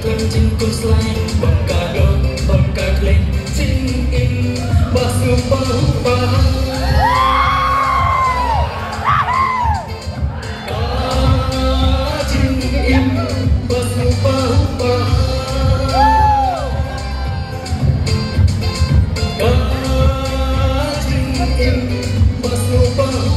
Klan jin kun slai bangka do bangka kleng jin in basu bahu jin in basu bahu jin in basu bahu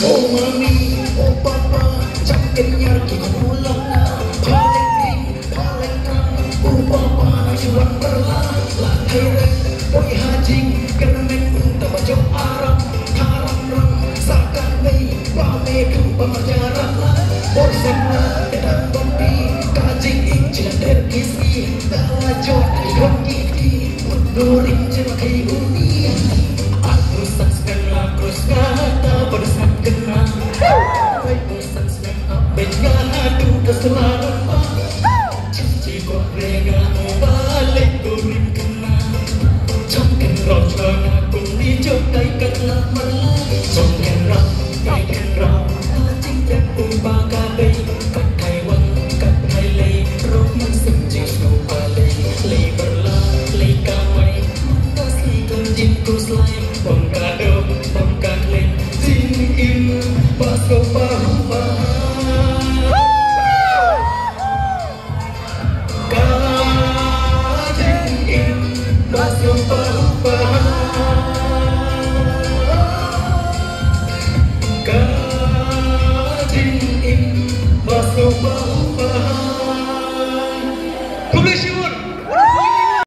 oh mami, oh papa, jangan nyarki pulang lah. Paling ring, paling terang, oh papa juang berlah. Lahiran, boy hajing, kermen unta Banjop Arab, haram ram, sakan mei, pame ku pamajaran lah. Borsam lah, dan bombi, kajing injilan derkisi, dalajot ikon gigi, mundurin jemakai uni. Aku saksikan lakus kata pada saat kenal. Aku saksikan abengan adu keselaran. Cici kok rega balik turin kenal. Jomken rau aku dijokai katlah malah. Jomken rau, ikan rau, hajing dan umpa kabe. Kakai wang, kakai lei, roman senjing snopa lei. Lei berlah, lei kamai, kasih kanjing kuslai. Bangka do, bangka kleng, jin in, basu bahu jin in, basu bahu